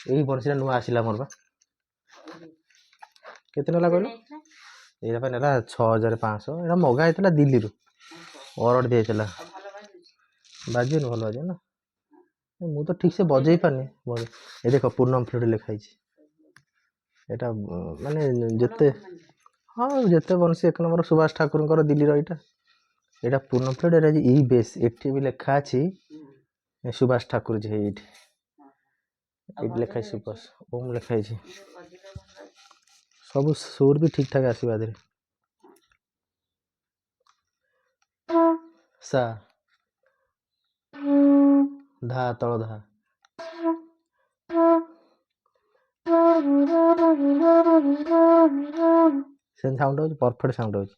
ଏଇ ବଂଶୀଟା ନୂଆ ଆସିଲା ମୋର ବା। କେତେ ନେଲା କହିଲ? ଏଇଟା ପାଇଁ ନେଲା 6500। ଏଇଟା ମଗା ହେଇଥିଲା ଦିଲ୍ଲୀରୁ, ଅର୍ଡ଼ର ଦିଆହେଇଥିଲା। ବାଜିବନି, ଭଲ ବାଜିବ ନା। ମୁଁ ତ ଠିକ ସେ ବଜେଇ ପାରୁନି। ଏ ଦେଖ ପୂର୍ଣ୍ଣମ ଫ୍ଲୁଟ୍ ଲେଖା ହେଇଛି। ଏଇଟା ମାନେ ଯେତେ, ହଁ ଯେତେ ବଂଶୀ ଏକ ନମ୍ବର ସୁଭାଷ ଠାକୁରଙ୍କର ଦିଲ୍ଲୀର ଏଇଟା। ଏଇଟା ପୂର୍ଣ୍ଣମ ଫ୍ଲୁଟ୍, ଏଇଟା ଇ ବେସ୍। ଏଠି ବି ଲେଖା ଅଛି ସୁଭାଷ ଠାକୁର ଯେ ଏଇଠି। ଏଇଠି ଲେଖା ହେଇଛି ସୁଭାଷ ଓମ୍ ଲେଖା ହେଇଛି। ସବୁ ସୁର ବି ଠିକ ଠାକ ଆସିବା ଏଥିରେ। ସା ଧା ତଳ ଧା ସେମିତି ସାଉଣ୍ଡ ହଉଛି, ପରଫେକ୍ଟ ସାଉଣ୍ଡ ହଉଛି।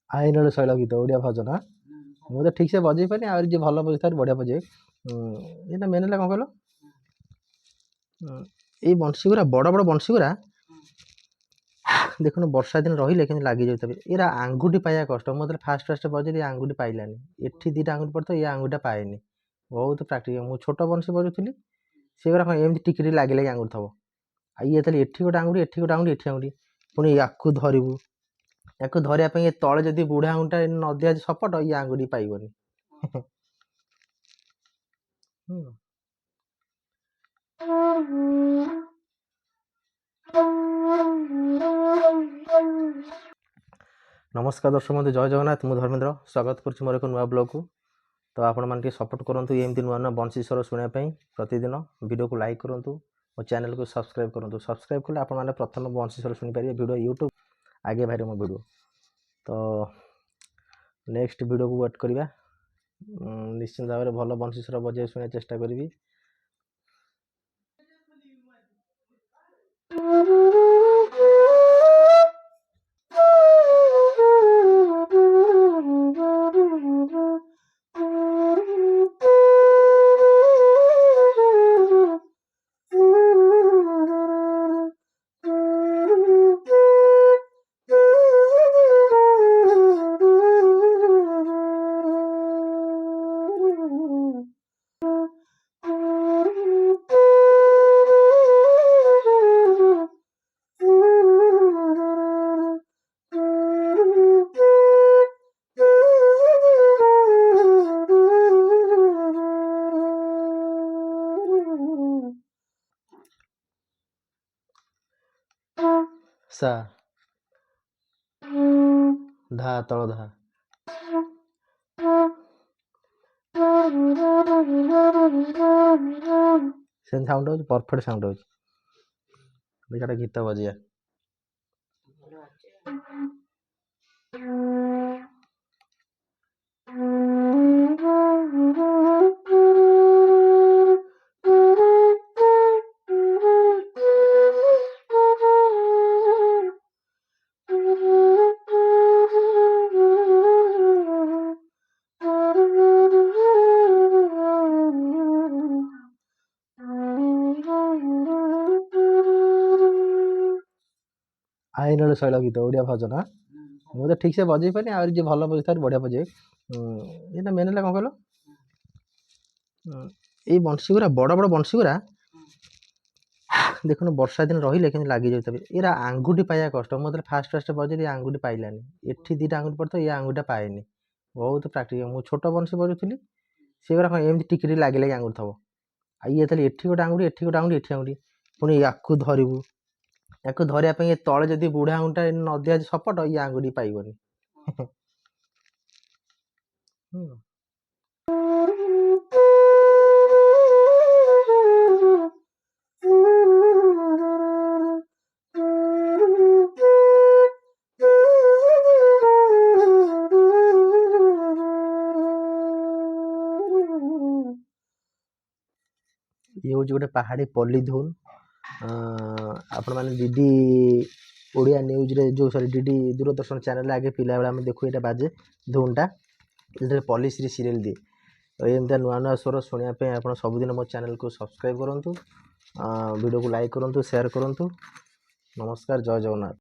ଆଇନଳ ଶୈଳ ଗୀତ ଓଡ଼ିଆ ଭଜନ। ମୁଁ ତ ଠିକ ସେ ବଜେଇ ପାରୁନି, ଆହୁରି ଯିଏ ଭଲ ବଜେଇଥାଏ ବଢିଆ ବଜେଇ। ଏଇଟା ମେନ୍ ହେଲା କଣ କହିଲ, ଏଇ ବଂଶୀ ଗୁରା ବଡ ବଡ ବଂଶୀ ଗୁରା ଦେଖୁନ ବର୍ଷା ଦିନ ରହିଲେ କେମିତି ଲାଗିଯାଉଥିବେ। ଏରା ଆଙ୍ଗୁଠି ପାଇବା କଷ୍ଟ। ମୁଁ ଯେତେବେଳେ ଫାଷ୍ଟ ବଜେଇଲି ଆଙ୍ଗୁଠି ପାଇଲାନି। ଏଠି ଦିଟା ଆଙ୍ଗୁଠି ପଡ଼ିଥିବ, ଏ ଆଙ୍ଗୁଠିଟା ପାଏନି। ବହୁତ ପ୍ରାକ୍ଟିକାଲ। ମୁଁ ଛୋଟ ବଂଶୀ ବଜଉଥିଲି, ସେଗୁରା କଣ ଏମିତି ଟିକେ ଟିକେ ଲାଗି ଲାଗି ଆଙ୍ଗୁଠି ଥବ। ଆଉ ଇଏ ତାହେଲେ ଏଠି ଗୋଟେ ଆଙ୍ଗୁଠି, ଏଠି ଗୋଟେ ଆଙ୍ଗୁଠି, ଏଠି ଆଙ୍ଗୁଠି, ପୁଣି ୟାକୁ ଧରିବୁ। ୟାକୁ ଧରିବା ପାଇଁ ଏ ତଳେ ଯଦି ବୁଢା ଆଙ୍ଗୁଠିଟା ନ ଦିଆଯାଇଛି ସପୋର୍ଟ, ଇଏ ଆଙ୍ଗୁଠି ପାଇବନି। ନମସ୍କାର ଦର୍ଶକ ବନ୍ଧୁ, ଜୟ ଜଗନ୍ନାଥ। ମୁଁ ଧର୍ମେନ୍ଦ୍ର, ସ୍ୱାଗତ କରୁଛି ମୋର ଏକ ନୂଆ ବ୍ଲଗକୁ। ତ ଆପଣମାନେ ଟିକେ ସପୋର୍ଟ କରନ୍ତୁ ଏମିତି ନୂଆ ନୂଆ ବଂଶୀ ସ୍ୱର ଶୁଣିବା ପାଇଁ। ପ୍ରତିଦିନ ଭିଡ଼ିଓକୁ ଲାଇକ୍ କରନ୍ତୁ, ମୋ ଚ୍ୟାନେଲକୁ ସବସ୍କ୍ରାଇବ୍ କରନ୍ତୁ। ସବସ୍କ୍ରାଇବ୍ କଲେ ଆପଣମାନେ ପ୍ରଥମେ ବଂଶୀ ସ୍ୱର ଶୁଣିପାରିବେ। ଭିଡ଼ିଓ ୟୁଟ୍ୟୁବ ଆଗେ ବାହାରିବ ମୋ ଭିଡ଼ିଓ। ତ ନେକ୍ସଟ ଭିଡ଼ିଓକୁ ୱେଟ୍ କରିବା। ନିଶ୍ଚିନ୍ତ ଭାବରେ ଭଲ ବଂଶୀ ସ୍ୱର ବଜାଇ ଶୁଣିବାକୁ ଚେଷ୍ଟା କରିବି। ସା ଧା ତଳ ଧା ସେମିତି ସାଉଣ୍ଡ ହଉଛି, ପରଫେକ୍ଟ ସାଉଣ୍ଡ ହଉଛି। ଦେଖିଆ ଗୀତ ବଜେଇବା। ଆଇନଳ ଶୈଳ ଗୀତ ଓଡ଼ିଆ ଭଜନ। ମୁଁ ତ ଠିକ ସେ ବଜେଇ ପାରୁନି, ଆହୁରି ଯିଏ ଭଲ ବଜେଇଥାଏ ବଢିଆ ବଜେଇ। ଏଇଟା ମେନ୍ ହେଲା କଣ କହିଲ, ଏଇ ବଂଶୀ ଗୁରା ବଡ ବଡ ବଂଶୀ ଗୁରା ଦେଖୁନ ବର୍ଷା ଦିନ ରହିଲେ କେମିତି ଲାଗିଯାଉଥିବେ। ଏରା ଆଙ୍ଗୁଠି ପାଇବା କଷ୍ଟ। ମୁଁ ଯେତେବେଳେ ଫାଷ୍ଟ ବଜେଇଲି ଆଙ୍ଗୁଠି ପାଇଲାନି। ଏଠି ଦିଟା ଆଙ୍ଗୁଠି ପଡ଼ିଥିବ, ଏ ଆଙ୍ଗୁଠିଟା ପାଏନି। ବହୁତ ପ୍ରାକ୍ଟିକାଲ। ମୁଁ ଛୋଟ ବଂଶୀ ବଜଉଥିଲି, ସେଗୁରା କଣ ଏମିତି ଟିକେ ଟିକେ ଲାଗି ଲାଗି ଆଙ୍ଗୁଠି ଥବ। ଆଉ ଇଏ ତାହେଲେ ଏଠି ଗୋଟେ ଆଙ୍ଗୁଠି, ଏଠି ଗୋଟେ ଆଙ୍ଗୁଠି, ଏଠି ଆଙ୍ଗୁଠି, ପୁଣି ୟାକୁ ଧରିବୁ। ୟାକୁ ଧରିବା ପାଇଁ ଏ ତଳେ ଯଦି ବୁଢା ଆଙ୍ଗୁଠିଟା ନ ଦିଆଯାଇଛି ସପୋର୍ଟ, ଇଏ ଆଙ୍ଗୁଠି ପାଇବନି। ଇଏ ହେଉଛି ଗୋଟେ ପାହାଡ଼ି ପଲ୍ଲୀ ଧୁନ୍। ଆପଣମାନେ ଡିଡି ଓଡ଼ିଆ ନ୍ୟୁଜ୍ରେ ଯେଉଁ ସରି ଡିଡି ଦୂରଦର୍ଶନ ଚ୍ୟାନେଲ୍ରେ ଆଗେ ପିଲାବେଳେ ଆମେ ଦେଖୁ ଏଇଟା ବାଜେ ଧୁନ୍ଟା, ଯେତେବେଳେ ପଲିସ୍ରୀ ସିରିଏଲ୍ ଦିଏ। ଏମିତିଆ ନୂଆ ନୂଆ ସ୍ୱର ଶୁଣିବା ପାଇଁ ଆପଣ ସବୁଦିନ ମୋ ଚ୍ୟାନେଲ୍କୁ ସବସ୍କ୍ରାଇବ୍ କରନ୍ତୁ, ଭିଡ଼ିଓକୁ ଲାଇକ୍ କରନ୍ତୁ, ସେୟାର କରନ୍ତୁ। ନମସ୍କାର, ଜୟ ଜଗନ୍ନାଥ।